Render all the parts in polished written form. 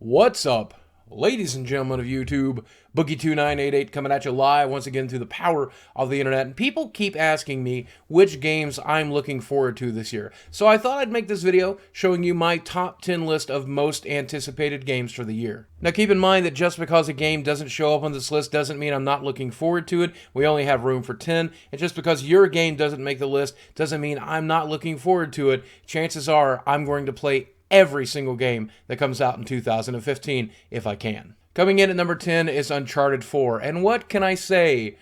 What's up, ladies and gentlemen of YouTube? Boogie2988 coming at you live once again through the power of the internet. And people keep asking me which games I'm looking forward to this year. So I thought I'd make this video showing you my top 10 list of most anticipated games for the year. Now keep in mind that just because a game doesn't show up on this list doesn't mean I'm not looking forward to it. We only have room for 10. And just because your game doesn't make the list doesn't mean I'm not looking forward to it. Chances are I'm going to play every single game that comes out in 2015 if I can. Coming in at number 10 is Uncharted 4, and what can I say?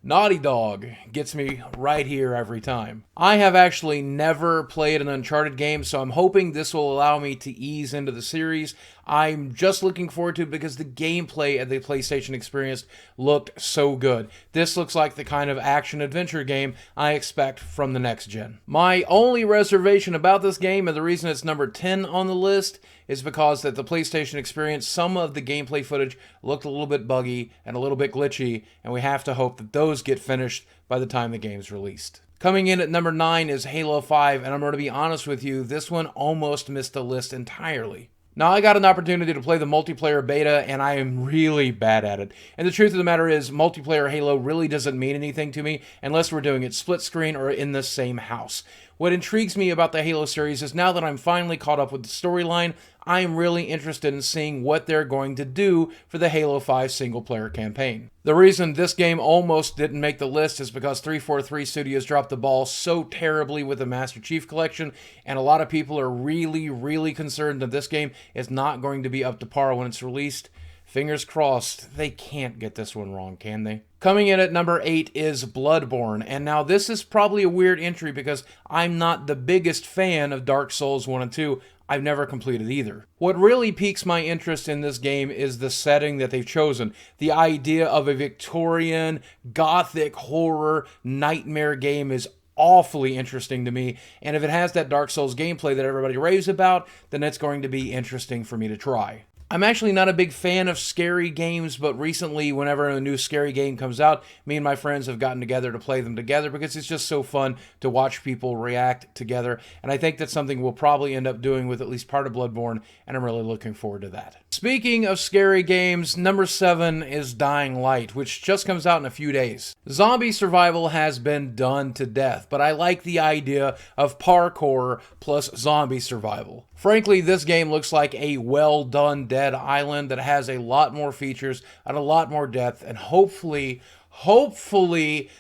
Naughty Dog gets me right here every time. I have actually never played an Uncharted game, so I'm hoping this will allow me to ease into the series. I'm just looking forward to it because the gameplay at the PlayStation Experience looked so good. This looks like the kind of action-adventure game I expect from the next gen. My only reservation about this game, and the reason it's number 10 on the list, is because at the PlayStation Experience, some of the gameplay footage looked a little bit buggy and a little bit glitchy, and we have to hope that those get finished by the time the game's released. Coming in at number 9 is Halo 5, and I'm going to be honest with you, this one almost missed the list entirely. Now, I got an opportunity to play the multiplayer beta, and I am really bad at it. And the truth of the matter is, multiplayer Halo really doesn't mean anything to me unless we're doing it split screen or in the same house. What intrigues me about the Halo series is now that I'm finally caught up with the storyline, I am really interested in seeing what they're going to do for the Halo 5 single-player campaign. The reason this game almost didn't make the list is because 343 Studios dropped the ball so terribly with the Master Chief Collection, and a lot of people are really concerned that this game is not going to be up to par when it's released. Fingers crossed, they can't get this one wrong, can they? Coming in at number 8 is Bloodborne, and now this is probably a weird entry because I'm not the biggest fan of Dark Souls 1 and 2. I've never completed either. What really piques my interest in this game is the setting that they've chosen. The idea of a Victorian, gothic horror nightmare game is awfully interesting to me, and if it has that Dark Souls gameplay that everybody raves about, then it's going to be interesting for me to try. I'm actually not a big fan of scary games, but recently, whenever a new scary game comes out, me and my friends have gotten together to play them together because it's just so fun to watch people react together, and I think that's something we'll probably end up doing with at least part of Bloodborne, and I'm really looking forward to that. Speaking of scary games, number 7 is Dying Light, which just comes out in a few days. Zombie survival has been done to death, but I like the idea of parkour plus zombie survival. Frankly, this game looks like a well-done Dead Island that has a lot more features and a lot more depth, and hopefully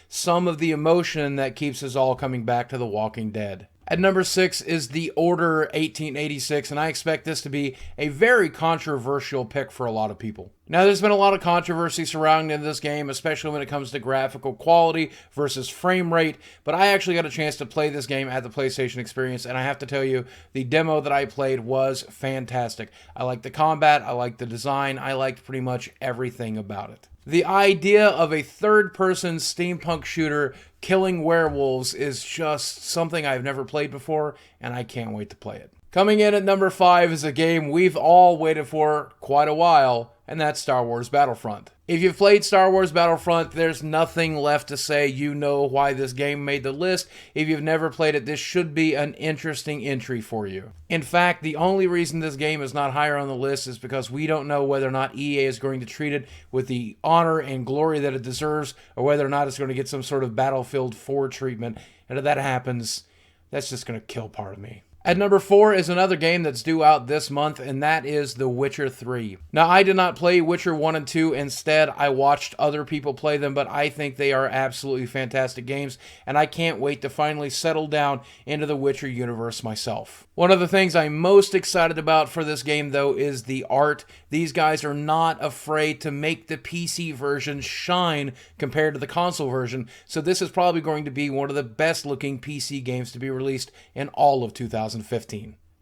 some of the emotion that keeps us all coming back to The Walking Dead. At number 6 is The Order 1886, and I expect this to be a very controversial pick for a lot of people. Now, there's been a lot of controversy surrounding this game, especially when it comes to graphical quality versus frame rate, but I actually got a chance to play this game at the PlayStation Experience, and I have to tell you, the demo that I played was fantastic. I liked the combat, I liked the design, I liked pretty much everything about it. The idea of a third-person steampunk shooter killing werewolves is just something I've never played before, and I can't wait to play it. Coming in at number 5 is a game we've all waited for quite a while, and that's Star Wars Battlefront. If you've played Star Wars Battlefront, there's nothing left to say. You know why this game made the list. If you've never played it, this should be an interesting entry for you. In fact, the only reason this game is not higher on the list is because we don't know whether or not EA is going to treat it with the honor and glory that it deserves, or whether or not it's going to get some sort of Battlefield 4 treatment. And if that happens, that's just going to kill part of me. At number 4 is another game that's due out this month, and that is The Witcher 3. Now, I did not play Witcher 1 and 2. Instead, I watched other people play them, but I think they are absolutely fantastic games, and I can't wait to finally settle down into the Witcher universe myself. One of the things I'm most excited about for this game, though, is the art. These guys are not afraid to make the PC version shine compared to the console version, so this is probably going to be one of the best-looking PC games to be released in all of 2015.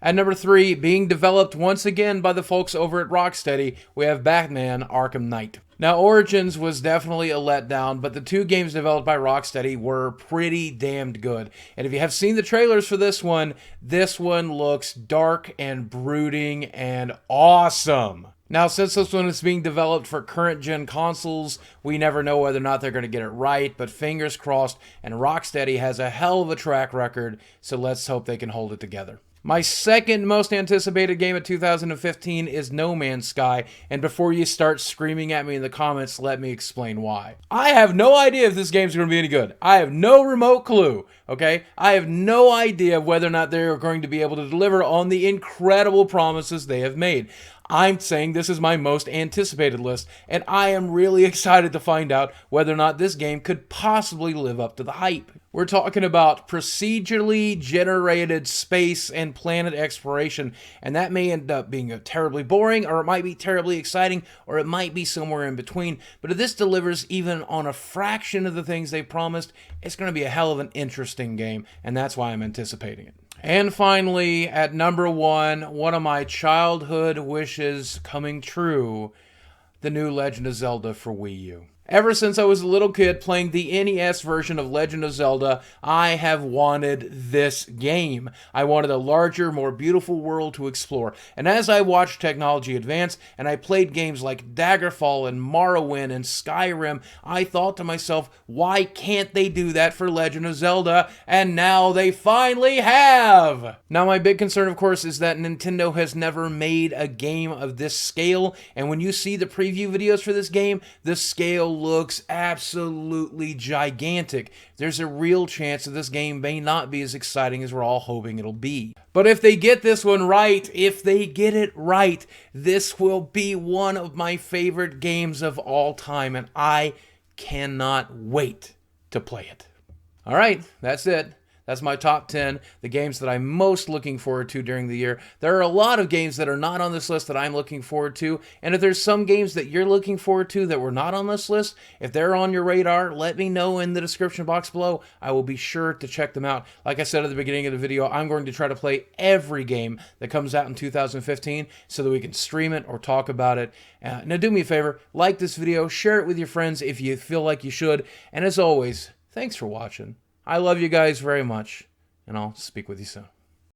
At number 3, being developed once again by the folks over at Rocksteady, we have Batman Arkham Knight. Now, Origins was definitely a letdown, but the 2 games developed by Rocksteady were pretty damned good. And if you have seen the trailers for this one looks dark and brooding and awesome. Now, since this one is being developed for current-gen consoles, we never know whether or not they're going to get it right, but fingers crossed, and Rocksteady has a hell of a track record, so let's hope they can hold it together. My second most anticipated game of 2015 is No Man's Sky, and before you start screaming at me in the comments, let me explain why. I have no idea if this game's going to be any good. I have no remote clue, okay? I have no idea whether or not they're going to be able to deliver on the incredible promises they have made. I'm saying this is my most anticipated list, and I am really excited to find out whether or not this game could possibly live up to the hype. We're talking about procedurally generated space and planet exploration, and that may end up being terribly boring, or it might be terribly exciting, or it might be somewhere in between. But if this delivers even on a fraction of the things they promised, it's going to be a hell of an interesting game, and that's why I'm anticipating it. And finally, at number one of my childhood wishes coming true, the new Legend of Zelda for Wii U. Ever since I was a little kid playing the NES version of Legend of Zelda, I have wanted this game. I wanted a larger, more beautiful world to explore. And as I watched technology advance and I played games like Daggerfall and Morrowind and Skyrim, I thought to myself, why can't they do that for Legend of Zelda? And now they finally have! Now my big concern, of course, is that Nintendo has never made a game of this scale, and when you see the preview videos for this game, the scale looks absolutely gigantic. There's a real chance that this game may not be as exciting as we're all hoping it'll be. But if they get this one right, if they get it right, this will be one of my favorite games of all time, and I cannot wait to play it. All right, that's it. That's my top 10, the games that I'm most looking forward to during the year. There are a lot of games that are not on this list that I'm looking forward to, and if there's some games that you're looking forward to that were not on this list, if they're on your radar, let me know in the description box below. I will be sure to check them out. Like I said at the beginning of the video, I'm going to try to play every game that comes out in 2015 so that we can stream it or talk about it. Now do me a favor, like this video, share it with your friends if you feel like you should, and as always, thanks for watching. I love you guys very much, and I'll speak with you soon.